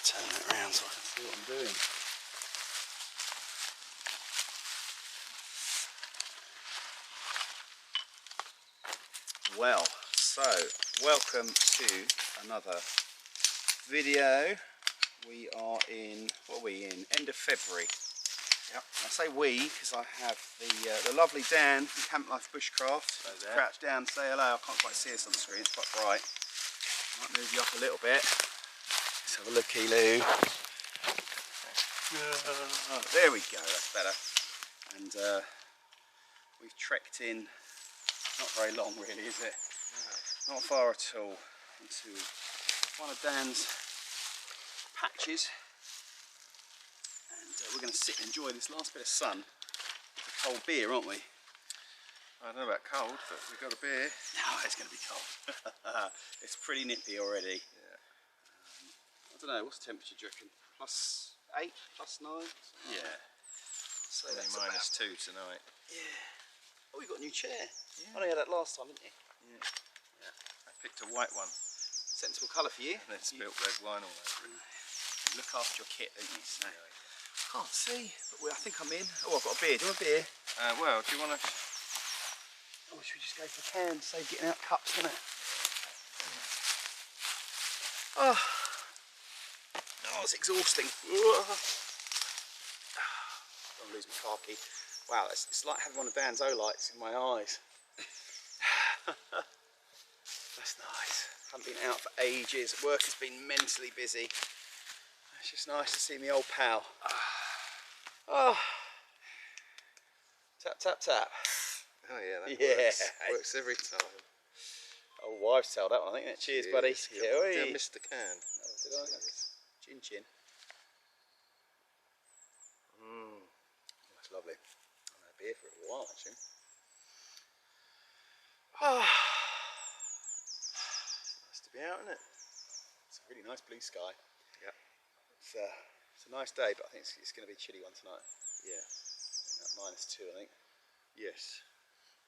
turn it around so I can see what I'm doing. Well, so welcome to another video. We are in, what are we in? End of February. Yep. I say we because I have the lovely Dan from Camp Life Bushcraft. Crouch down, say hello. I can't quite see us on the screen, it's quite bright. Might move you up a little bit. Let's have a looky, Lou. There we go, that's better. And we've trekked in, not very long really, is it? No. Not far at all, into one of Dan's patches. And we're going to sit and enjoy this last bit of sun with a cold beer, aren't we? I don't know about cold, but we've got a beer. No, it's going to be cold. It's pretty nippy already. Yeah. I don't know, what's the temperature, do you reckon? +8, +9? Yeah. So only -2 tonight. Yeah. Oh, you got a new chair. Yeah. I know you had that last time, didn't you? Yeah. Yeah. I picked a white one. Sensible colour for you. And then spilt red wine all over it. You look after your kit, don't you? So. Can't see, but I think I'm in. Oh, I've got a beer. Do you want a beer? Well, do you want to... Oh, should we just go for cans? Save getting out cups, doesn't it? Oh, it's exhausting. I'll lose my car key. Wow, it's like having one of Dan's O-lights in my eyes. That's nice. Haven't been out for ages. Work has been mentally busy. It's just nice to see my old pal. Oh. Tap, tap, tap. Oh yeah, that works. Works every time. Oh, wives tell that one, I think. Cheers, buddy. Yeah, I missed the can. Oh, did I? Chin chin. That's lovely. I've had a beer for a while, actually. Nice to be out, isn't it? It's a really nice blue sky. Yeah. It's a nice day, but I think it's going to be a chilly one tonight. Yeah. -2, I think. Yes.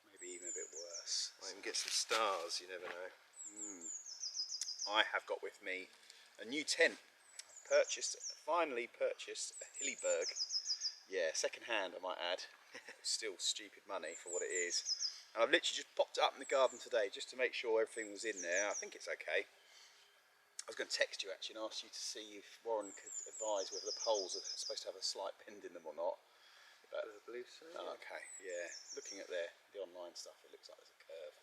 Maybe even a bit worse. Might even get some stars, you never know. I have got with me a new tent. Finally purchased a Hilleberg. Yeah, second hand I might add. Still stupid money for what it is. And I've literally just popped it up in the garden today just to make sure everything was in there. I think it's okay. I was going to text you actually and ask you to see if Warren could advise whether the poles are supposed to have a slight bend in them or not. But, I believe so. Oh, okay, yeah. Looking at the online stuff, it looks like there's a curve.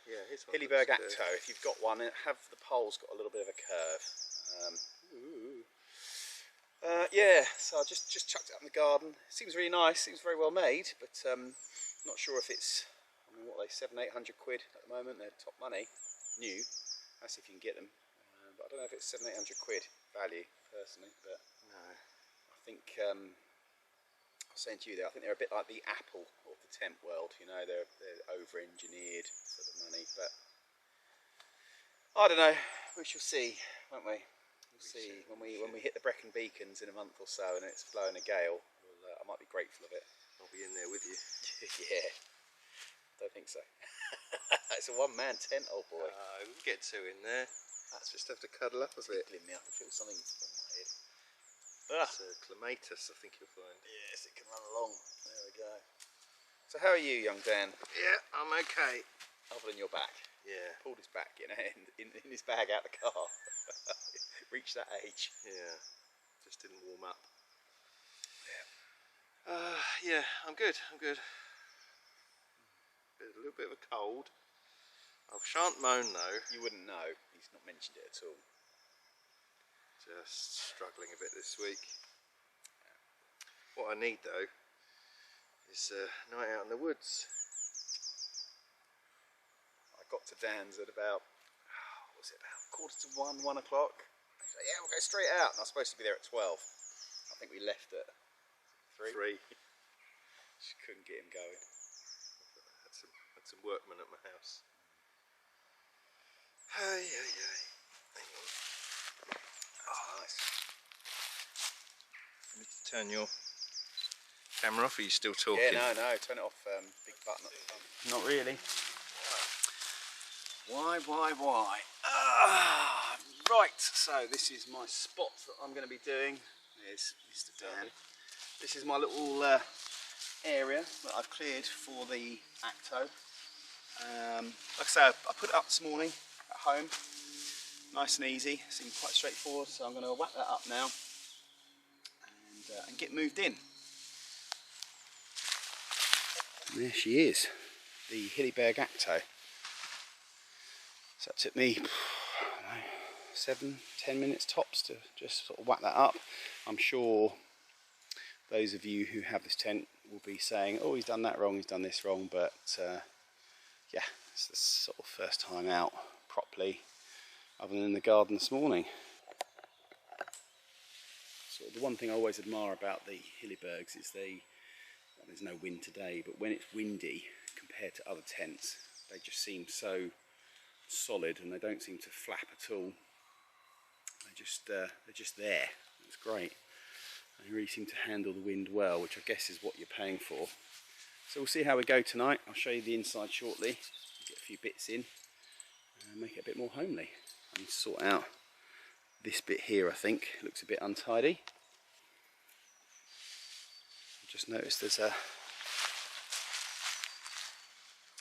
Yeah, his one Hilleberg looks Akto, if you've got one, have the poles got a little bit of a curve. Yeah, so I just chucked it up in the garden. Seems really nice, seems very well made, but not sure if it's, I mean, what are they, 700-800 quid at the moment? They're top money, new. That's if you can get them. But I don't know if it's 700-800 quid value personally, but no. I think I was saying to you there, I think they're a bit like the Apple of the tent world. You know, they're over-engineered for the money, but I don't know. We shall see, won't we? We'll see when we hit the Brecon Beacons in a month or so, and it's blowing a gale. I might be grateful of it. I'll be in there with you. Yeah. Don't think so. It's a one-man tent, old boy. We'll get two in there. That's just have to cuddle up a bit. Tickling me up. I feel something on my head. It's clematis, I think you'll find. Yes, it can run along. There we go. So how are you, young Dan? Yeah, I'm okay. Other than your back? Yeah. Pulled his back in his bag out the car. Reached that age. Yeah. Just didn't warm up. Yeah. Yeah, I'm good. A little bit of a cold. I shan't moan though. You wouldn't know. He's not mentioned it at all. Just struggling a bit this week. What I need though is a night out in the woods. I got to Dan's at about, what was it, about 1:45, 1 o'clock. He said, yeah, we'll go straight out. And I was supposed to be there at 12. I think we left at 3. Just couldn't get him going. Had some workmen at my house. Hang on. Oh, nice. I need to turn your camera off, or are you still talking? Yeah, no, turn it off. Big button at the front. Not really. Why? Right, so this is my spot that I'm going to be doing. There's Mr. Dan. This is my little area that I've cleared for the Akto. Like I say, I put it up this morning at home. Nice and easy, seemed quite straightforward, so I'm going to whack that up now and get moved in. And there she is, the Hilleberg Akto. So it took me 7-10 minutes tops to just sort of whack that up. I'm sure those of you who have this tent will be saying, oh, he's done that wrong, he's done this wrong, but yeah, it's the sort of first time out properly, other than in the garden this morning. So the one thing I always admire about the Hillebergs is well, there's no wind today, but when it's windy compared to other tents, they just seem so solid and they don't seem to flap at all. They're just there. It's great. They really seem to handle the wind well, which I guess is what you're paying for. So we'll see how we go tonight. I'll show you the inside shortly. Get a few bits in and make it a bit more homely. I need to sort out this bit here, I think. It looks a bit untidy. I just noticed there's a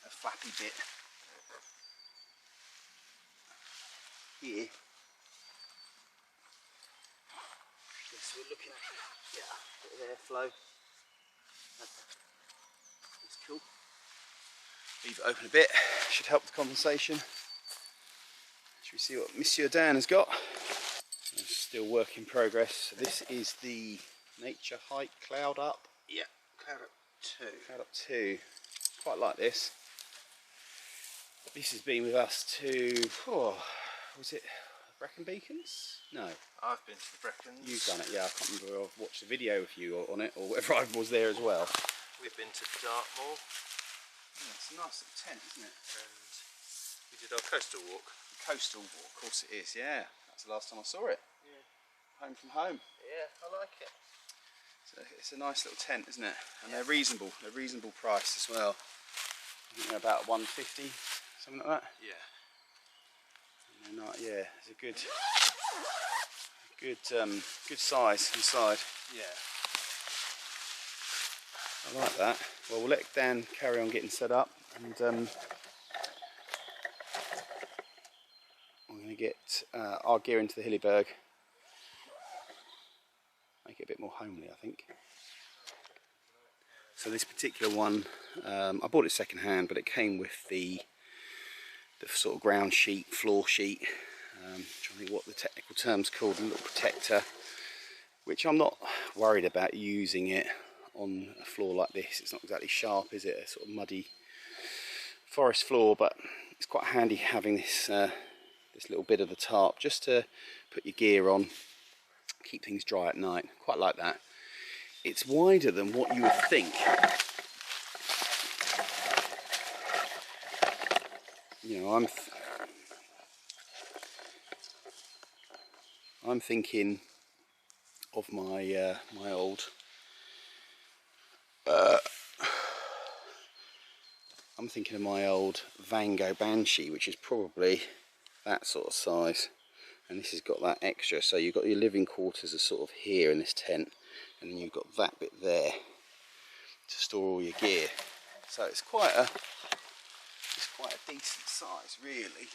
flappy bit here. So we're looking at, yeah, a bit of airflow. That's cool. Leave it open a bit, should help the condensation. Should we see what Monsieur Dan has got? It's still work in progress. So this is the Nature Hike Cloud Up. Yeah, Cloud Up 2. Cloud Up 2. Quite like this. This has been with us to, was it Brecon Beacons? No. I've been to the Brecons. You've done it, yeah. I can't remember. I've watched a video with you on it, or whether I was there as well. We've been to Dartmoor. Yeah, it's a nice little tent, isn't it? And we did our coastal walk. Coastal walk, of course it is, yeah. That's the last time I saw it. Yeah. Home from home. Yeah, I like it. So it's a nice little tent, isn't it? And they're reasonable. They're reasonable price as well. I think they're about $150, something like that. Yeah. And they're not, yeah, it's a good size inside. Yeah. I like that. Well, we'll let Dan carry on getting set up, and I'm going to get our gear into the Hilleberg. Make it a bit more homely, I think. So this particular one, I bought it second hand, but it came with the sort of ground sheet, floor sheet, I'm trying to think what the technical term's called, a little protector, which I'm not worried about using it on a floor like this. It's not exactly sharp, is it? A sort of muddy forest floor, but it's quite handy having this this little bit of the tarp just to put your gear on, keep things dry at night. Quite like that. It's wider than what you would think. You know, I'm thinking of my my old I'm thinking of my old Vango Banshee, which is probably that sort of size, and this has got that extra. So you've got your living quarters are sort of here in this tent, and then you've got that bit there to store all your gear. So it's quite a decent size, really.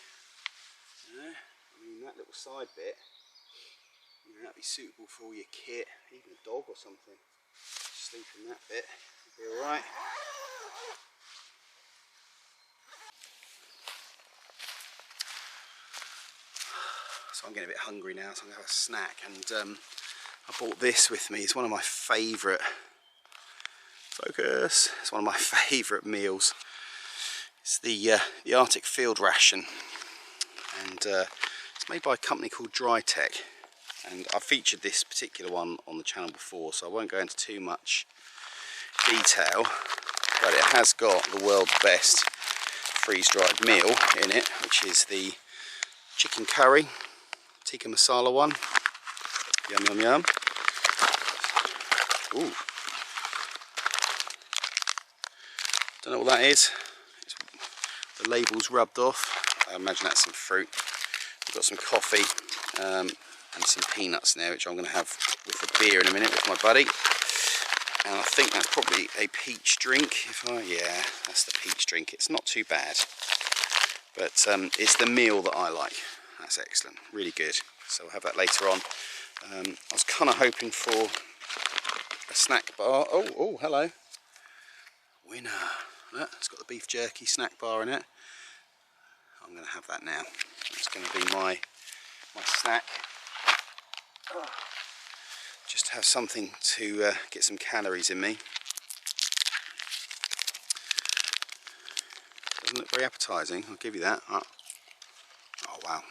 Yeah, I mean, that little side bit, you know, that'd be suitable for all your kit, even a dog or something. Sleep in that bit, be all right. So I'm getting a bit hungry now, so I'm going to have a snack, and I bought this with me. It's one of my favourite, focus, it's one of my favourite meals. It's the Arctic Field Ration, and it's made by a company called Drytech, and I've featured this particular one on the channel before, so I won't go into too much detail, but it has got the world's best freeze-dried meal in it, which is the chicken curry, tikka masala one. Yum yum yum. Ooh. Don't know what that is. The label's rubbed off. I imagine that's some fruit. I've got some coffee and some peanuts now, which I'm going to have with the beer in a minute with my buddy. And I think that's probably a peach drink. Yeah, that's the peach drink. It's not too bad, but it's the meal that I like. That's excellent, really good. So we'll have that later on. I was kind of hoping for a snack bar. Oh, hello. Winner. Look, it's got the beef jerky snack bar in it. I'm going to have that now. That's going to be my snack. Just to have something to get some calories in me. Doesn't look very appetizing, I'll give you that. Oh wow.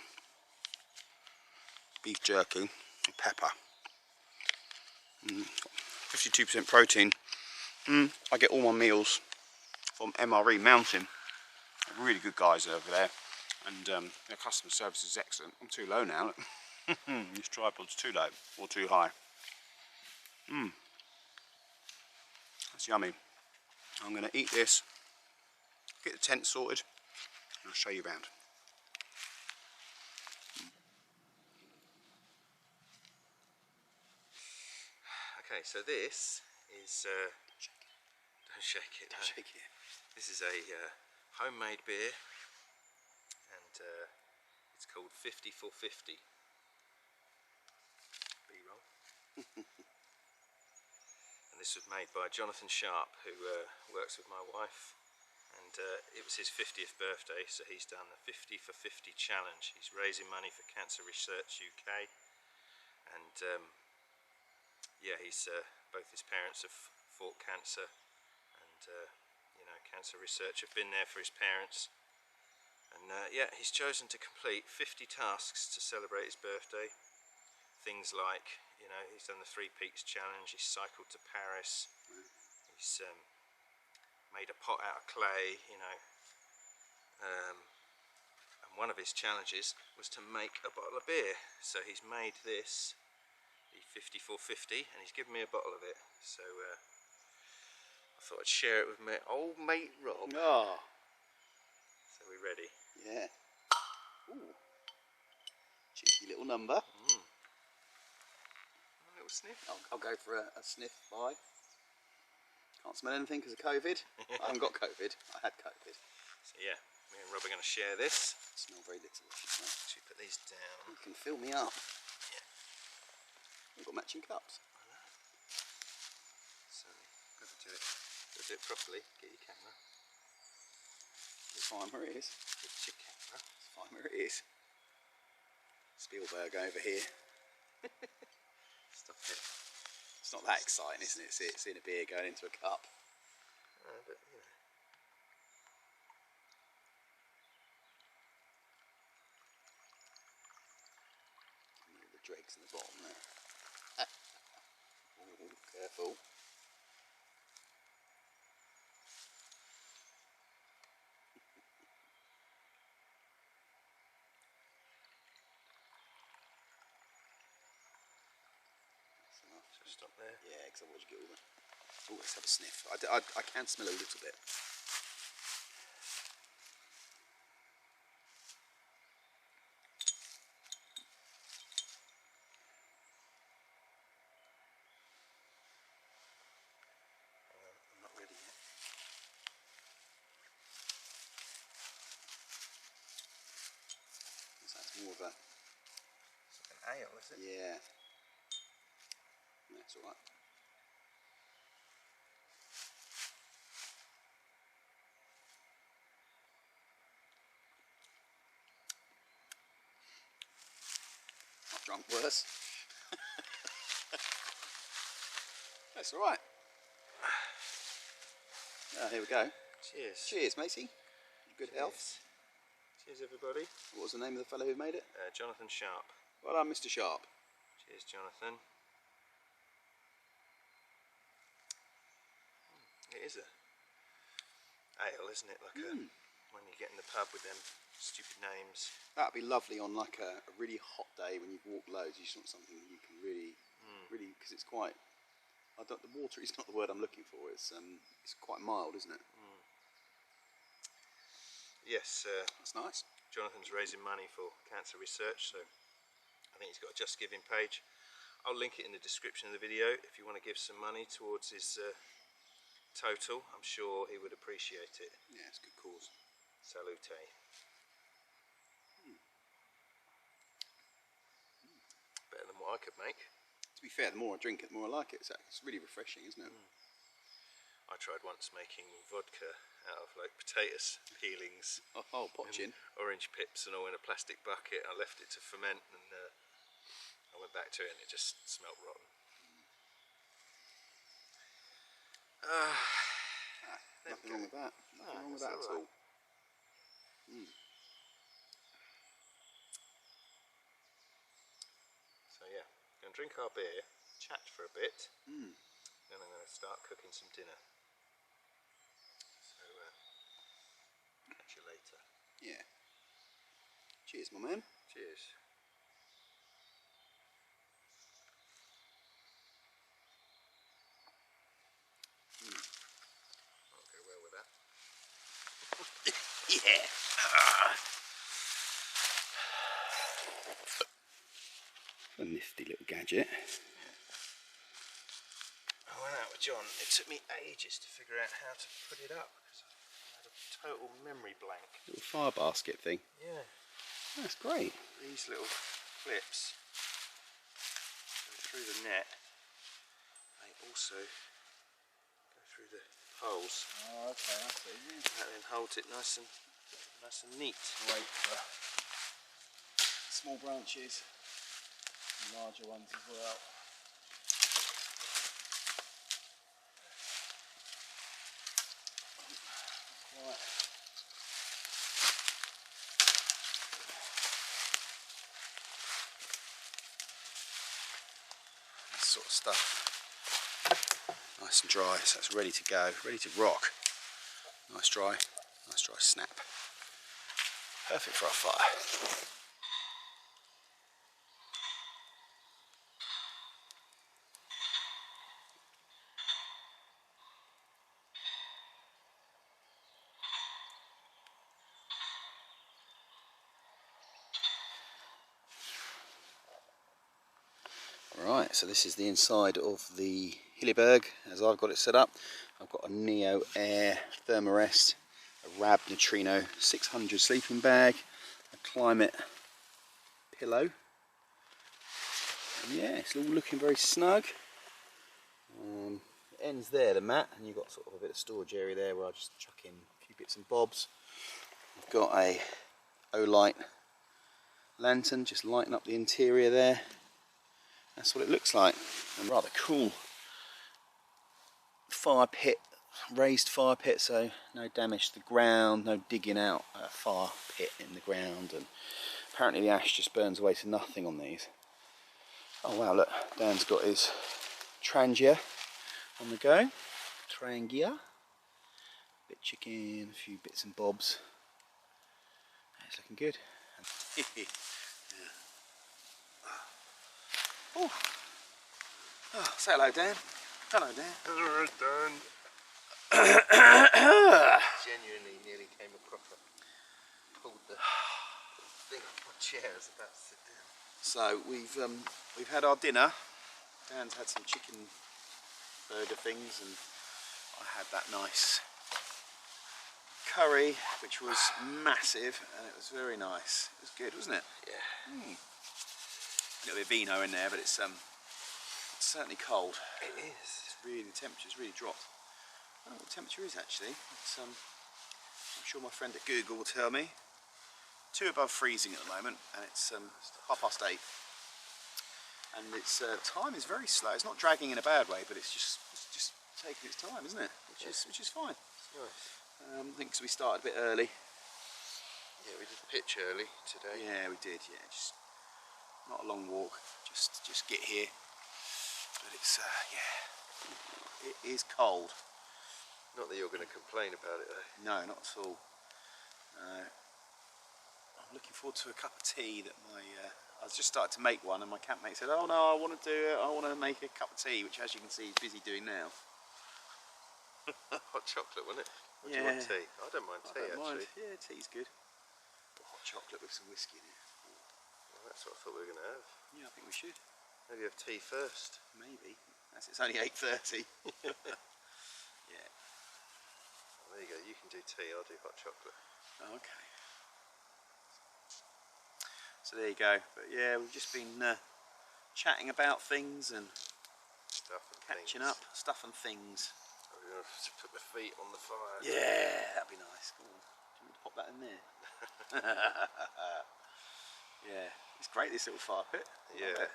Beef jerky and pepper. 52% protein. I get all my meals from MRE Mountain. Really good guys over there, and their customer service is excellent. I'm too low now. This tripod's too low or too high. That's yummy. I'm going to eat this, get the tent sorted, and I'll show you around. Okay, so this is don't shake it. Don't shake it. This is a homemade beer, and it's called 50 for 50. B-roll. And this was made by Jonathan Sharp, who works with my wife, and it was his 50th birthday, so he's done the 50 for 50 challenge. He's raising money for Cancer Research UK, and yeah, he's both his parents have fought cancer, and you know, Cancer Research have been there for his parents, and yeah, he's chosen to complete 50 tasks to celebrate his birthday. Things like, you know, he's done the 3 Peaks challenge, he's cycled to Paris, he's made a pot out of clay, you know, and one of his challenges was to make a bottle of beer. So he's made this, the 5450, and he's given me a bottle of it. So I thought I'd share it with my old mate Rob. Oh. So we're ready. Yeah. Ooh. Cheeky little number. A little sniff. I'll go for a sniff. Bye. Can't smell anything because of COVID. I haven't got COVID. I had COVID. So yeah, me and Rob are going to share this. Smell very little. Should we put these down? You can fill me up. Yeah. We've got matching cups. I know. So, got to do it properly. Get your camera. It's fine where it is. Get your camera. It's fine where it is. Spielberg over here. Stop it. It's not that exciting, isn't it? It's in a beer going into a cup. But you know. The dregs in the bottom there. Ooh, careful. Stop there. Yeah, because otherwise you get all the... Oh, let's have a sniff. I can smell a little bit. I'm not ready yet. So that's more of a... It's like an ale, is it? Yeah. That's alright. I've drunk worse. That's alright. Here we go. Cheers. Cheers, matey. Good health. Cheers, everybody. What was the name of the fellow who made it? Jonathan Sharp. Well done, Mr. Sharp. Cheers, Jonathan. It is a ale, isn't it? Like a when you get in the pub with them stupid names. That'd be lovely on like a really hot day when you've walked loads. You just want something you can really, because it's quite. The water is not the word I'm looking for. It's quite mild, isn't it? Yes. That's nice. Jonathan's raising money for cancer research, so I think he's got a Just Giving page. I'll link it in the description of the video if you want to give some money towards his total. I'm sure he would appreciate it. Yeah, it's a good cause. Salute. Better than what I could make. To be fair, the more I drink it, the more I like it. So it's really refreshing, isn't it? I tried once making vodka out of like potatoes peelings, potchin. orange pips and all in a plastic bucket. I left it to ferment and I went back to it and it just smelt rotten. Nothing wrong with that. Nothing wrong with that at all. So yeah, going to drink our beer, chat for a bit, then I'm going to start cooking some dinner. So catch you later. Yeah. Cheers, my man. Cheers. I'll go well with that. Yeah. A nifty little gadget. I went out with John. It took me ages to figure out how to put it up because I had a total memory blank. Little fire basket thing. Yeah. That's great. These little clips go through the net. They also go through the holes. Oh, okay, I see. Yeah. That then holds it nice and neat. Great for small branches. Larger ones as well. Right. This sort of stuff. Nice and dry, so it's ready to go, ready to rock. Nice dry snap. Perfect for our fire. Right, so this is the inside of the Hilleberg as I've got it set up. I've got a Neo Air Thermarest, a Rab Neutrino 600 sleeping bag, a Climate pillow. And yeah, it's all looking very snug. It ends there, the mat, and you've got sort of a bit of storage area there where I just chuck in a few bits and bobs. I've got a Olight lantern, just lighting up the interior there. That's what it looks like. And rather cool fire pit, raised fire pit, so no damage to the ground, no digging out a fire pit in the ground, and apparently the ash just burns away to nothing on these. Oh wow, look, Dan's got his Trangia on the go. Trangia. Bit chicken, a few bits and bobs. It's looking good. Oh. Oh, say hello, Dan. Hello, Dan. Hello, Dan. Genuinely nearly came across and pulled the thing off my chair. I was about to sit down. So we've had our dinner. Dan's had some chicken burger things, and I had that nice curry, which was massive, and it was very nice. It was good, wasn't it? Yeah. A little bit of vino in there, but it's certainly cold. It is. It's really, the temperature's really dropped. I don't know what the temperature is actually. It's I'm sure my friend at Google will tell me. 2 above freezing at the moment, and it's 8:30. And its time is very slow. It's not dragging in a bad way, but it's just taking its time, isn't it? Which is fine. It's nice. I think 'cause we started a bit early. Yeah, we did pitch early today. Yeah, we did. Yeah, just not a long walk. Just get here. But it's yeah, it is cold. Not that you're going to complain about it though. No, not at all. I'm looking forward to a cup of tea that I was just started to make one, and my campmate said, "Oh no, I want to do it. I want to make a cup of tea," which, as you can see, he's busy doing now. Hot chocolate, wasn't it? Or do you Yeah. want tea? I don't mind tea, I don't mind. actually. Yeah, tea's good. Hot chocolate with some whiskey in it. Well, that's what I thought we were going to have. Yeah, I think we should. Maybe have tea first. Maybe. As it's only 8:30. Yeah. Well, there you go. You can do tea. I'll do hot chocolate. Okay. So there you go. But yeah, we've just been chatting about things and Stuff and catching things. up, stuff and things. I'm going to put my feet on the fire. Yeah, that'd be nice. Go on. Do you want me to pop that in there? Yeah, it's great, this little fire pit. Yeah.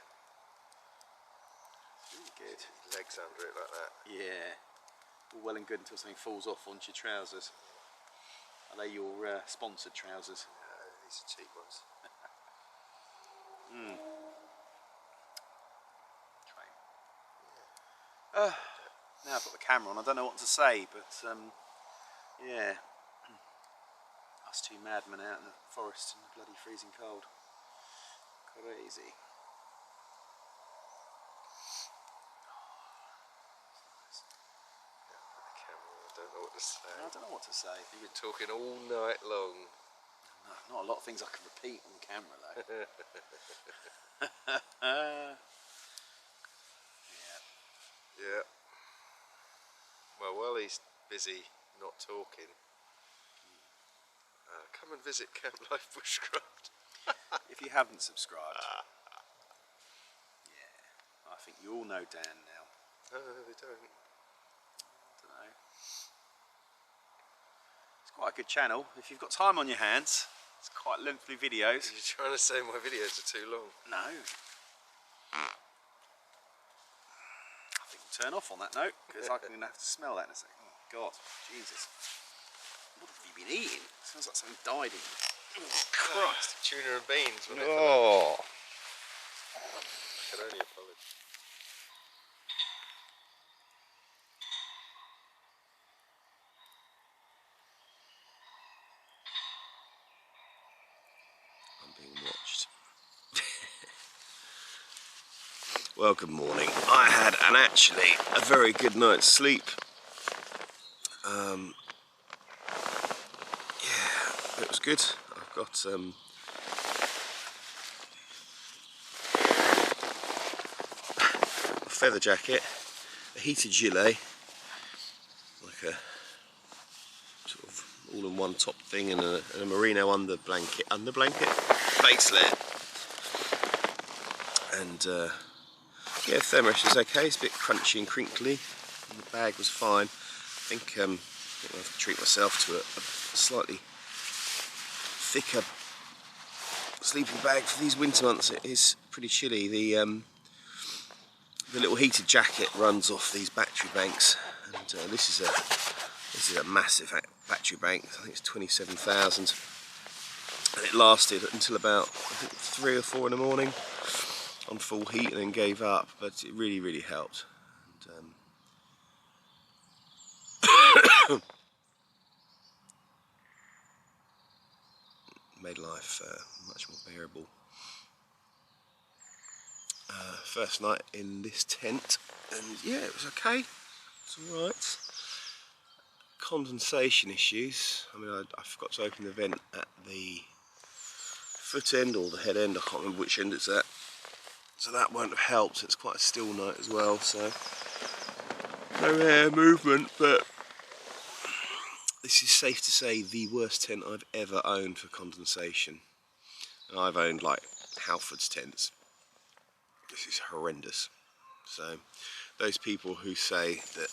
It's really good. Legs under it like that. Yeah. All well and good until something falls off onto your trousers. Are they your sponsored trousers? No, these are cheap ones. Train. Now I've got the camera on, I don't know what to say, but yeah. Us two madmen out in the forest in the bloody freezing cold. Crazy. The camera, I don't know what to say. I don't know what to say. You've been talking all night long. No, not a lot of things I can repeat on camera though. Yeah. Well, while he's busy not talking, come and visit Camp Life Bushcraft. If you haven't subscribed, yeah, I think you all know Dan now. No, they don't. I don't know. It's quite a good channel. If you've got time on your hands, it's quite lengthy videos. You're trying to say my videos are too long. No. I think we'll turn off on that note, because I'm going to have to smell that in a second. Oh God, Jesus. What have you been eating? It smells like something died in you. Oh, Christ. Tuna and beans, wasn't it? Oh. I can only apologise. I'm being watched. Well, good morning. I had actually a very good night's sleep. Yeah, it was good. I've got a feather jacket, a heated gilet, like a sort of all-in-one top thing, and a merino under blanket, base layer, and yeah, the thermos is okay. It's a bit crunchy and crinkly, and the bag was fine. I think I'll have to treat myself to a slightly thicker sleeping bag for these winter months. It is pretty chilly. The little heated jacket runs off these battery banks, and this is a massive battery bank. I think it's 27,000, and it lasted until about, I think, 3 or 4 in the morning on full heat, and then gave up. But it really helped. And, made life much more bearable. First night in this tent, and yeah, it was okay. It's alright. Condensation issues. I mean, I forgot to open the vent at the foot end or the head end. I can't remember which end it's at. So that won't have helped. It's quite a still night as well, so no air movement, but this is safe to say the worst tent I've ever owned for condensation. And I've owned like Halford's tents. This is horrendous. So those people who say that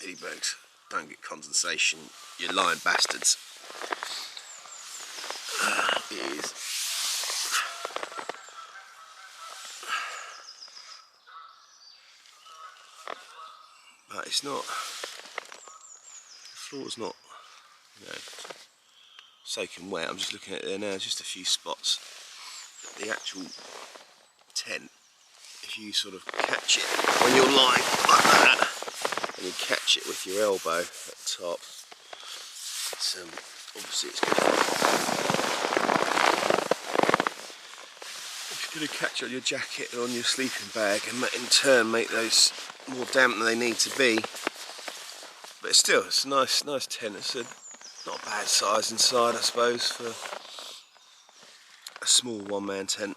Hillebergs don't get condensation, you're lying bastards. It is. But it's not, the floor's not, you know, soaking wet. I'm just looking at it there now, just a few spots. But the actual tent, if you sort of catch it when you're lying like that, and you catch it with your elbow at the top, it's obviously it's going to catch on your jacket and on your sleeping bag, and in turn make those more damp than they need to be. But still, it's a nice tent. It's not a bad size inside, I suppose, for a small one-man tent.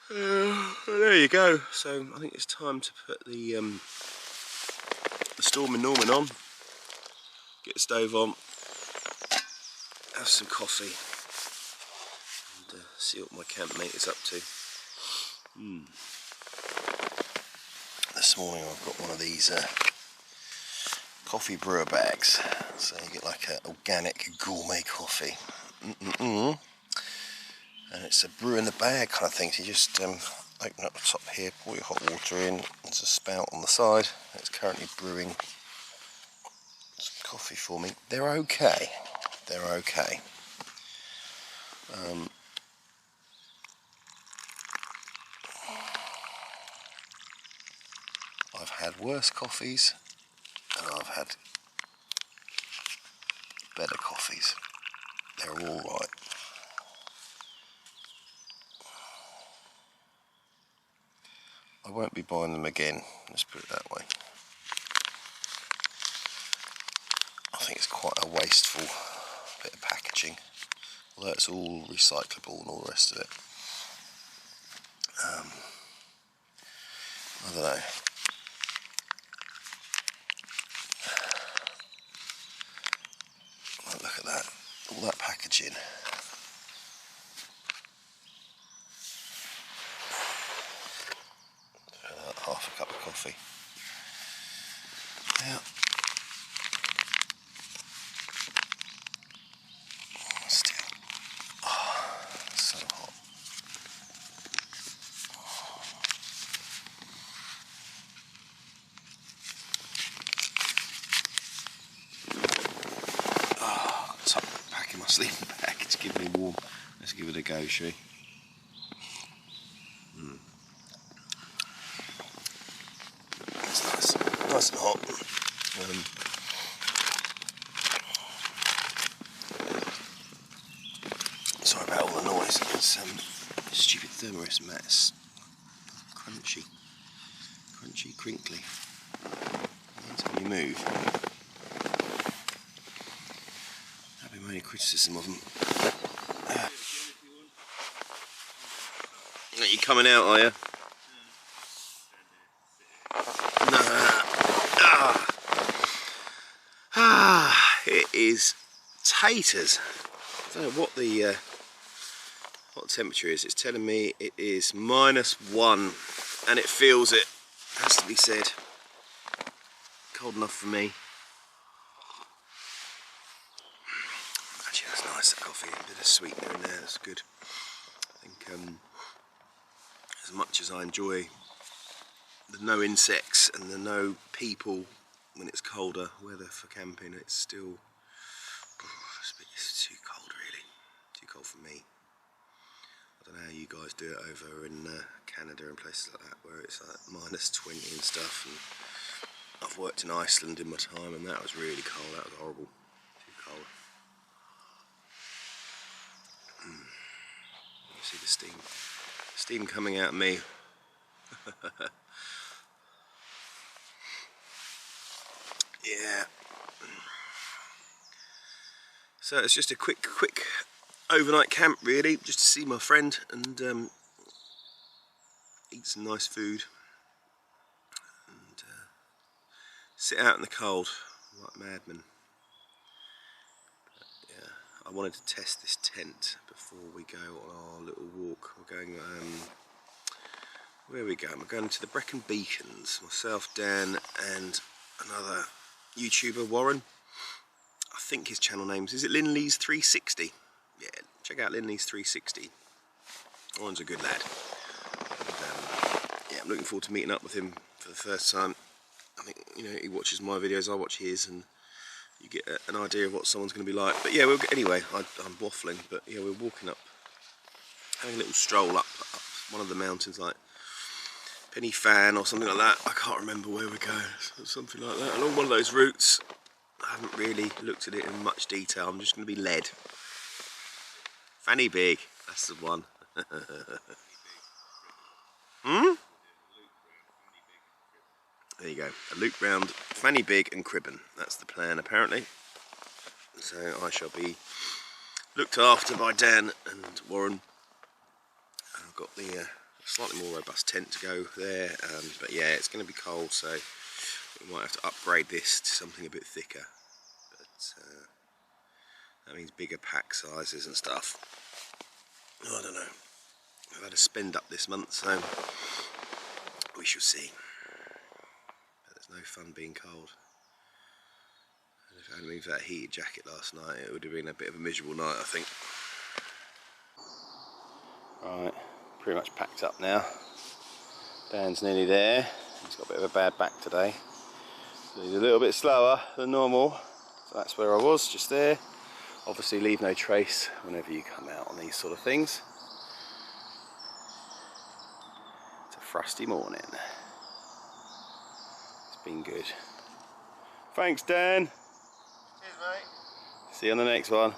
There you go. So I think it's time to put the Stormin' Norman on, get the stove on, have some coffee, and see what my campmate is up to. This morning I've got one of these coffee brewer bags, so you get like an organic gourmet coffee. And it's a brew in the bag kind of thing, so you just open up the top here, pour your hot water in, there's a spout on the side, it's currently brewing some coffee for me. They're okay, they're okay. I've had worse coffees, and I've had better coffees. They're all right. I won't be buying them again, let's put it that way. I think it's quite a wasteful bit of packaging, although it's all recyclable and all the rest of it. I don't know. Oh, look at that, all that packaging. Half a cup of coffee. Yeah. Still. Oh, so hot. Oh, I'm packing my sleeping bag. It's giving me warm. Let's give it a go, shall we? It's nice and hot. Sorry about all the noise. It's stupid thermos mat. It's crunchy, crinkly. Anytime you move, that'd be my only criticism of them. Are you coming out, are you? It is taters. I don't know what the temperature is. It's telling me it is -1, and it feels it. Has to be said. Cold enough for me. Actually, that's nice. The coffee, a bit of sweetener in there. That's good. I think as much as I enjoy the no insects and the no people when it's colder weather for camping, it's still it's too cold, really. Too cold for me. I don't know how you guys do it over in Canada and places like that where it's like -20 and stuff. And I've worked in Iceland in my time, and that was really cold. That was horrible. Too cold. You see the steam coming out of me. Yeah. So it's just a quick overnight camp, really, just to see my friend and eat some nice food and sit out in the cold like madmen. But, yeah, I wanted to test this tent before we go on our little walk. We're going, where are we going? We're going to the Brecon Beacons. Myself, Dan, and another YouTuber, Warren. I think his channel name is it Linley's 360? Yeah, check out Linley's 360. Warren's a good lad. And, yeah, I'm looking forward to meeting up with him for the first time. I think, you know, he watches my videos, I watch his, and you get an idea of what someone's going to be like. But yeah, anyway, I'm waffling, but yeah, we're walking up, having a little stroll up one of the mountains, like Penny Fan or something like that. I can't remember where we're going, something like that. Along one of those routes. I haven't really looked at it in much detail. I'm just going to be led. Fanny Big, that's the one. There you go. A loop round Fanny Big and Cribben. That's the plan, apparently. So I shall be looked after by Dan and Warren. I've got the slightly more robust tent to go there, but yeah, it's going to be cold, so we might have to upgrade this to something a bit thicker. But that means bigger pack sizes and stuff. I don't know. I've had a spend up this month, so we shall see. But there's no fun being cold. And if I hadn't been for that heated jacket last night, it would have been a bit of a miserable night, I think. Right, pretty much packed up now. Dan's nearly there. He's got a bit of a bad back today, so he's a little bit slower than normal. So that's where I was, just there. Obviously leave no trace whenever you come out on these sort of things. It's a frosty morning. It's been good. Thanks, Dan. Cheers, mate. See you on the next one.